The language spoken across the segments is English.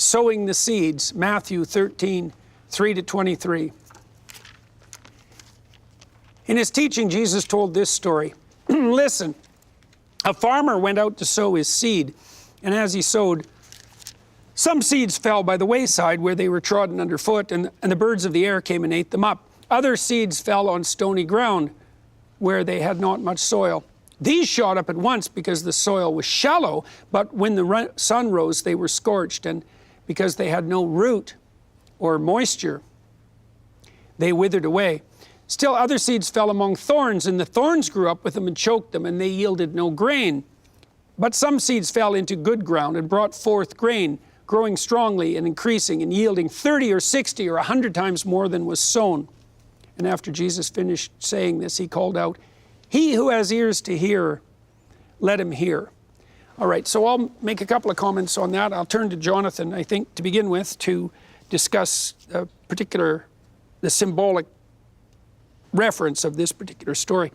sowing the seeds, Matthew 13, 3-23. In his teaching, Jesus told this story. Listen, a farmer went out to sow his seed, and as he sowed, some seeds fell by the wayside where they were trodden underfoot, and the birds of the air came and ate them up. Other seeds fell on stony ground where they had not much soil. These shot up at once because the soil was shallow, but when the sun rose, they were scorched, and because they had no root or moisture, they withered away. Still other seeds fell among thorns, and the thorns grew up with them and choked them, and they yielded no grain. But some seeds fell into good ground and brought forth grain, growing strongly and increasing and yielding 30 or 60 or 100 times more than was sown. And after Jesus finished saying this, he called out, "He who has ears to hear, let him hear." All right, so I'll make a couple of comments on that. I'll turn to Jonathan, I think, to begin with, to discuss the symbolic reference of this particular story.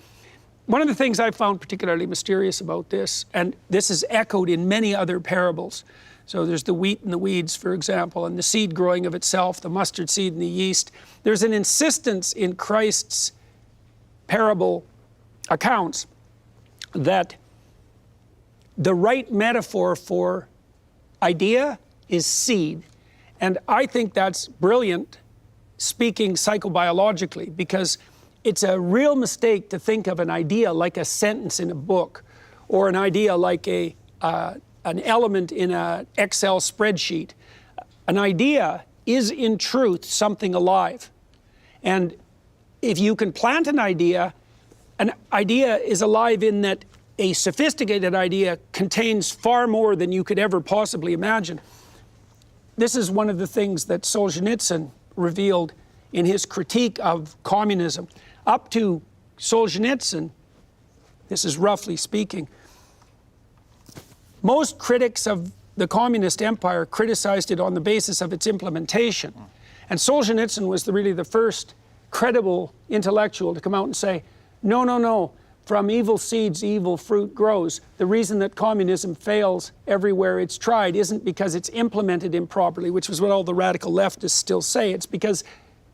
One of the things I found particularly mysterious about this, and this is echoed in many other parables. So there's the wheat and the weeds, for example, and the seed growing of itself, the mustard seed and the yeast. There's an insistence in Christ's parable accounts that the right metaphor for idea is seed. And I think that's brilliant, speaking psychobiologically, because it's a real mistake to think of an idea like a sentence in a book, or an idea like an element in an Excel spreadsheet. An idea is in truth something alive. And if you can plant an idea is alive in that a sophisticated idea contains far more than you could ever possibly imagine. This is one of the things that Solzhenitsyn revealed in his critique of communism. Up to Solzhenitsyn, this is roughly speaking, most critics of the communist empire criticized it on the basis of its implementation. And Solzhenitsyn was really the first credible intellectual to come out and say, no, from evil seeds, evil fruit grows. The reason that communism fails everywhere it's tried isn't because it's implemented improperly, which is what all the radical leftists still say. It's because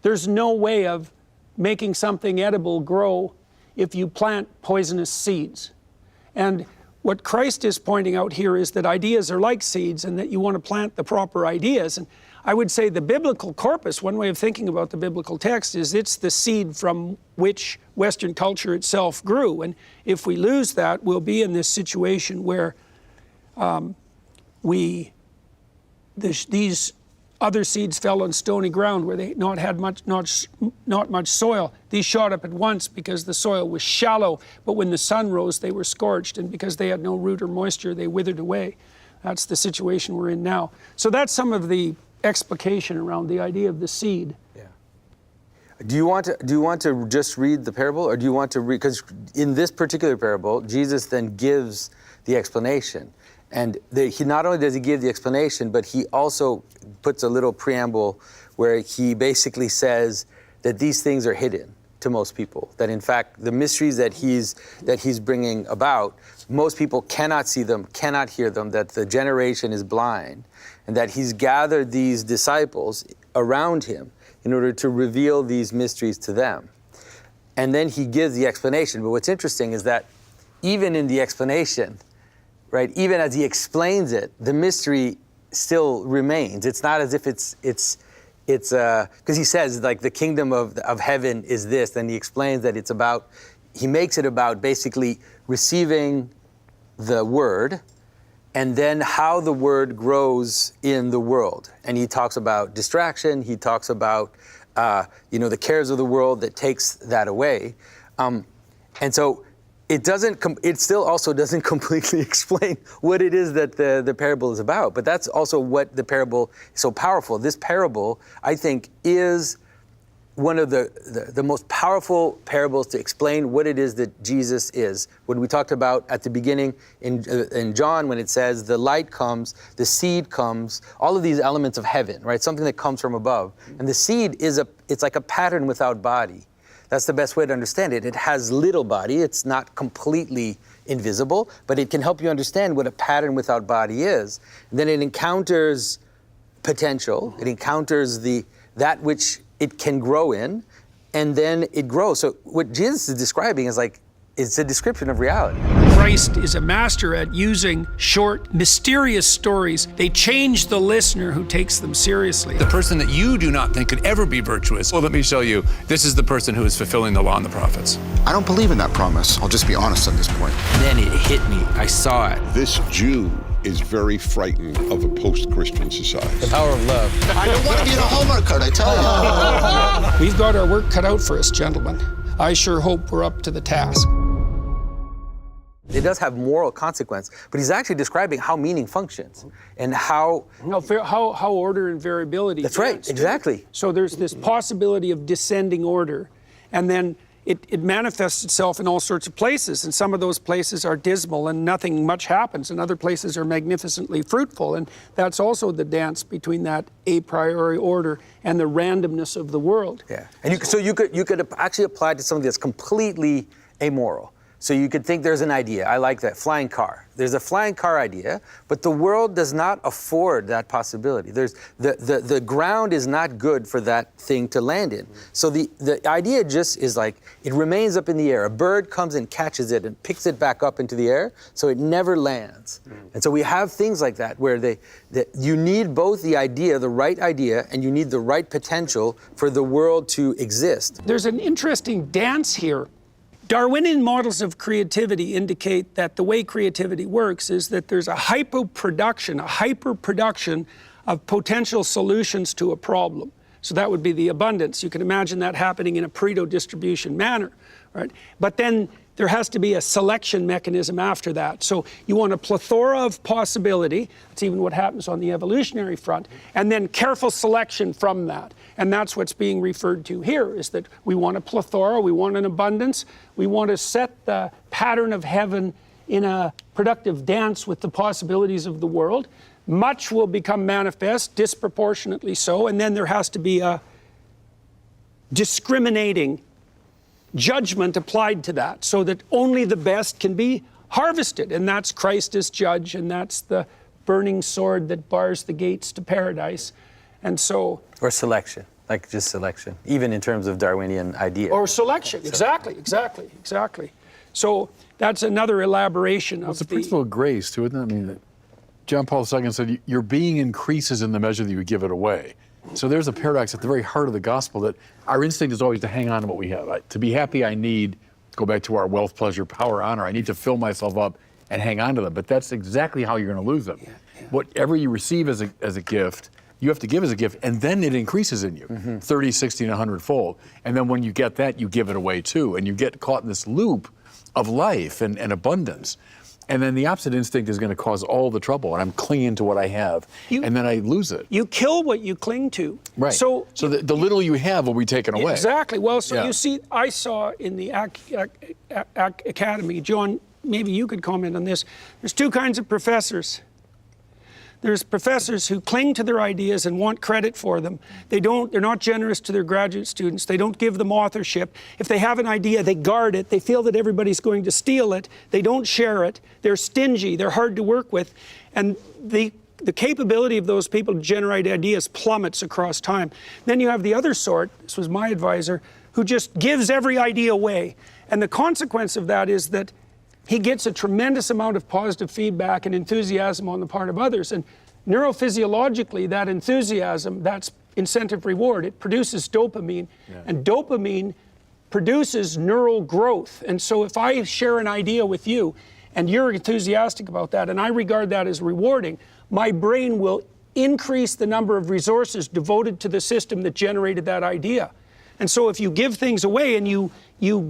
there's no way of making something edible grow if you plant poisonous seeds. And what Christ is pointing out here is that ideas are like seeds and that you want to plant the proper ideas. And I would say the biblical corpus, one way of thinking about the biblical text, is it's the seed from which Western culture itself grew. And if we lose that, we'll be in this situation where these other seeds fell on stony ground where they not much soil. These shot up at once because the soil was shallow, but when the sun rose, they were scorched, and because they had no root or moisture, they withered away. That's the situation we're in now. So that's some of the explication around the idea of the seed. Yeah. Do you want to just read the parable, or do you want to read, because in this particular parable, Jesus then gives the explanation. And he not only does he give the explanation, but he also puts a little preamble where he basically says that these things are hidden to most people. That in fact, the mysteries that he's bringing about, most people cannot see them, cannot hear them, that the generation is blind, and that he's gathered these disciples around him in order to reveal these mysteries to them. And then he gives the explanation. But what's interesting is that even in the explanation, right, even as he explains it, the mystery still remains. It's not as if it's because he says, like, the kingdom of heaven is this, then he explains that he makes it about basically receiving the word and then how the word grows in the world. And he talks about distraction, he talks about, the cares of the world that takes that away. And so it still also doesn't completely explain what it is that the parable is about. But that's also what the parable is so powerful. This parable, I think, is one of the most powerful parables to explain what it is that Jesus is. When we talked about at the beginning in John, when it says the light comes, the seed comes, all of these elements of heaven, right? Something that comes from above. And the seed it's like a pattern without body. That's the best way to understand it. It has little body. It's not completely invisible, but it can help you understand what a pattern without body is. And then it encounters potential, it encounters that which it can grow in, and then it grows. So what Jesus is describing is like, it's a description of reality. Christ is a master at using short, mysterious stories. They change the listener who takes them seriously. The person that you do not think could ever be virtuous, well, let me show you, this is the person who is fulfilling the law and the prophets. I don't believe in that promise. I'll just be honest at this point. Then it hit me. I saw it. This Jew is very frightened of a post-Christian society. The power of love. I don't want to be in a Hallmark card, I tell you. We've got our work cut out for us, gentlemen. I sure hope we're up to the task. It does have moral consequence, but he's actually describing how meaning functions and how... How order and variability. That's right, exactly. So there's this possibility of descending order, and then it manifests itself in all sorts of places, and some of those places are dismal and nothing much happens, and other places are magnificently fruitful, and that's also the dance between that a priori order and the randomness of the world. Yeah, and you could actually apply it to something that's completely amoral. So you could think there's an idea. I like that, flying car. There's a flying car idea, but the world does not afford that possibility. The ground is not good for that thing to land in. So the idea just is like, it remains up in the air. A bird comes and catches it and picks it back up into the air, so it never lands. And so we have things like that where you need both the idea, the right idea, and you need the right potential for the world to exist. There's an interesting dance here. Darwinian models of creativity indicate that the way creativity works is that there's a hyperproduction of potential solutions to a problem. So that would be the abundance. You can imagine that happening in a Pareto distribution manner, right? But then there has to be a selection mechanism after that. So you want a plethora of possibility. That's even what happens on the evolutionary front. And then careful selection from that. And that's what's being referred to here, is that we want a plethora, we want an abundance, we want to set the pattern of heaven in a productive dance with the possibilities of the world. Much will become manifest, disproportionately so, and then there has to be a discriminating judgment applied to that, so that only the best can be harvested. And that's Christ as judge, and that's the burning sword that bars the gates to paradise. And so... Or selection, like just selection, even in terms of Darwinian idea. Or selection, exactly. So that's another elaboration of it's the principle of grace, too, isn't it? I mean, John Paul II said, your being increases in the measure that you give it away. So there's a paradox at the very heart of the gospel, that our instinct is always to hang on to what we have. To be happy, I need, go back to our wealth, pleasure, power, honor, I need to fill myself up and hang on to them. But that's exactly how you're going to lose them. Whatever you receive as a gift, you have to give as a gift, and then it increases in you, 30, 60, and 100-fold. And then when you get that, you give it away too, and you get caught in this loop of life and abundance. And then the opposite instinct is going to cause all the trouble, and I'm clinging to what I have, and then I lose it. You kill what you cling to. Right. So the little you have will be taken away. Exactly. Well, so you see, I saw in the academy, John, maybe you could comment on this. There's two kinds of professors. There's professors who cling to their ideas and want credit for them. They're not generous to their graduate students. They don't give them authorship. If they have an idea, they guard it. They feel that everybody's going to steal it. They don't share it. They're stingy. They're hard to work with. And the capability of those people to generate ideas plummets across time. Then you have the other sort, this was my advisor, who just gives every idea away. And the consequence of that is that he gets a tremendous amount of positive feedback and enthusiasm on the part of others. And neurophysiologically, that enthusiasm, that's incentive reward, it produces dopamine. And dopamine produces neural growth. And so if I share an idea with you and you're enthusiastic about that and I regard that as rewarding, my brain will increase the number of resources devoted to the system that generated that idea. And so if you give things away and you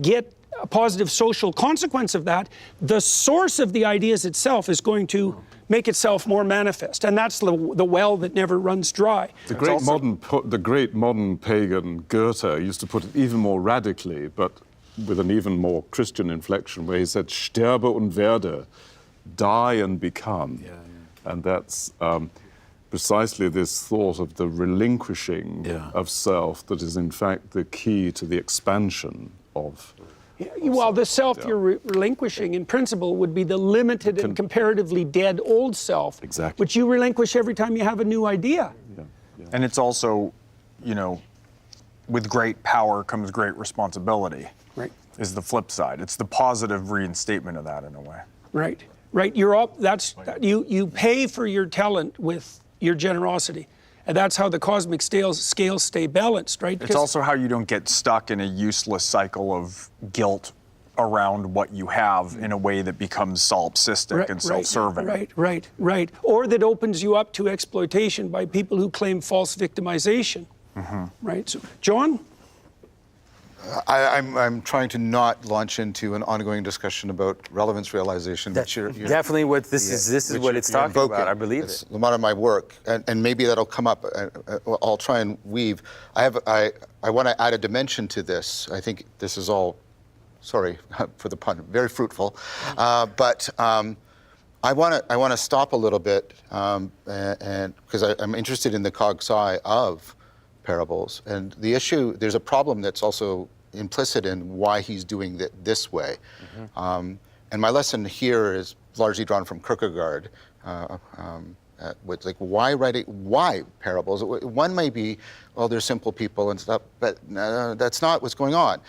get a positive social consequence of that, the source of the ideas itself is going to make itself more manifest. And that's the well that never runs dry. The great modern pagan Goethe used to put it even more radically, but with an even more Christian inflection, where he said, "Sterbe und werde," die and become. And that's precisely this thought of the relinquishing of self that is in fact the key to the expansion of... Well, the self you're relinquishing, in principle, would be the limited and comparatively dead old self, which you relinquish every time you have a new idea. And it's also, you know, with great power comes great responsibility. Right. Is the flip side. It's the positive reinstatement of that in a way. Right. Right. You're up. You pay for your talent with your generosity. And that's how the cosmic scales stay balanced, right? It's also how you don't get stuck in a useless cycle of guilt around what you have in a way that becomes solipsistic and self-serving. Right. Or that opens you up to exploitation by people who claim false victimization. Right. So, John? I'm trying to not launch into an ongoing discussion about relevance realization. That's definitely what this is. This is what it's talking about. I believe it's a lot of my work, and maybe that'll come up. I'll try and weave. I want to add a dimension to this. I think this is all, sorry for the pun, very fruitful, but I want to stop a little bit, and because I'm interested in the cog's eye of parables. And the issue, there's a problem that's also implicit in why he's doing it this way. And my lesson here is largely drawn from Kierkegaard. With like, why parables? One may be, well, they're simple people and stuff, but that's not what's going on.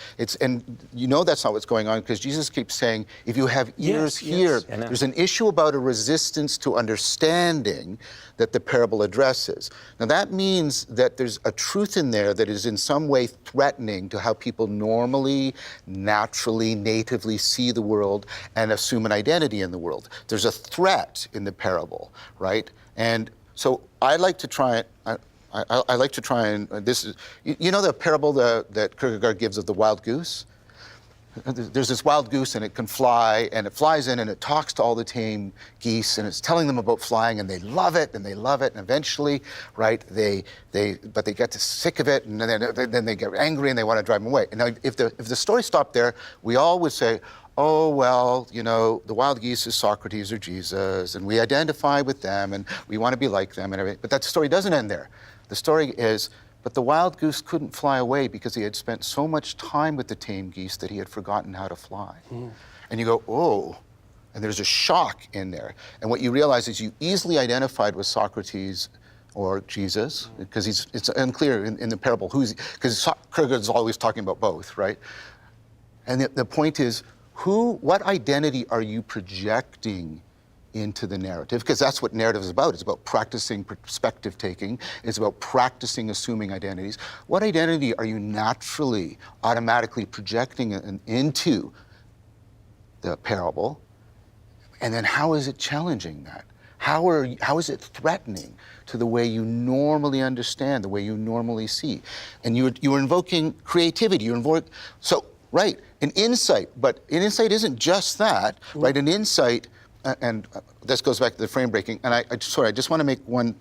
And you know that's not what's going on because Jesus keeps saying, if you have ears, hear. There's an issue about a resistance to understanding that the parable addresses. Now that means that there's a truth in there that is in some way threatening to how people normally, naturally, natively see the world and assume an identity in the world. There's a threat in the parable, right? And so I like to try it. I like to try and this is, you know, the parable that Kierkegaard gives of the wild goose. There's this wild goose and it can fly, and it flies in and it talks to all the tame geese and it's telling them about flying, and they love it and they love it, and eventually, right, but they get sick of it, and then they get angry and they want to drive them away. And now if the story stopped there, we all would say, oh, well, you know, the wild geese is Socrates or Jesus, and we identify with them and we want to be like them and everything. But that story doesn't end there. The story is, but the wild goose couldn't fly away because he had spent so much time with the tame geese that he had forgotten how to fly. And you go, oh, and there's a shock in there. And what you realize is you easily identified with Socrates or Jesus, because it's unclear in the parable because Kierkegaard's always talking about both, right? And the point is, what identity are you projecting into the narrative? Because that's what narrative is about. It's about practicing perspective taking. It's about practicing assuming identities. What identity are you naturally, automatically projecting into the parable? And then how is it challenging that? How is it threatening to the way you normally understand, the way you normally see? And you're invoking creativity. Right, an insight, but an insight isn't just that, right? An insight, and this goes back to the frame breaking, and I just want to make one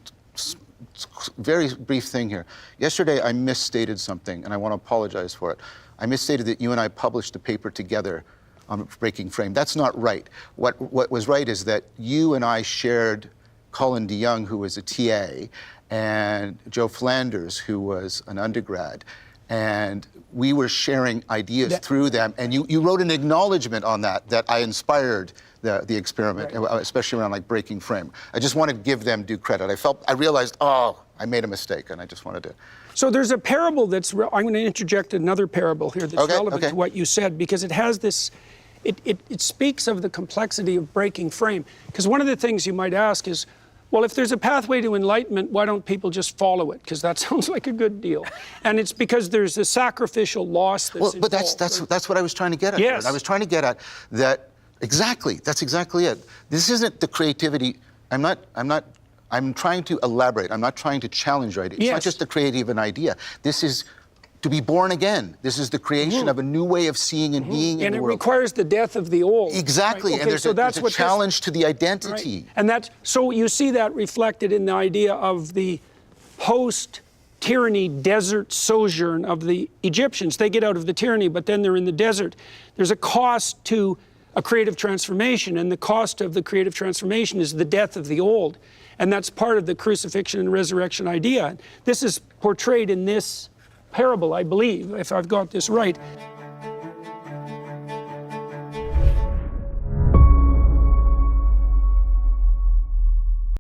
very brief thing here. Yesterday, I misstated something, and I want to apologize for it. I misstated that you and I published a paper together on breaking frame. That's not right. What was right is that you and I shared Colin DeYoung, who was a TA, and Joe Flanders, who was an undergrad, and we were sharing ideas through them, and you wrote an acknowledgement on that I inspired the experiment, right, especially around like breaking frame. I just wanted to give them due credit. I realized, I made a mistake, and I just wanted to. So there's a parable I'm going to interject another parable here that's relevant to what you said, because it has this, it speaks of the complexity of breaking frame. Because one of the things you might ask is, well, if there's a pathway to enlightenment, why don't people just follow it? Because that sounds like a good deal. And it's because there's a sacrificial loss that's involved. But that's what I was trying to get at. Yes. I was trying to get at that, exactly, that's exactly it. This isn't the creativity, I'm trying to elaborate. I'm not trying to challenge your idea. It's not just the creative an idea. This is to be born again. This is the creation of a new way of seeing and being in the world. And it requires the death of the old. Exactly, right? And there's a challenge to the identity. Right. And so you see that reflected in the idea of the post-tyranny desert sojourn of the Egyptians. They get out of the tyranny, but then they're in the desert. There's a cost to a creative transformation, and the cost of the creative transformation is the death of the old. And that's part of the crucifixion and resurrection idea. This is portrayed in this parable, I believe, if I've got this right.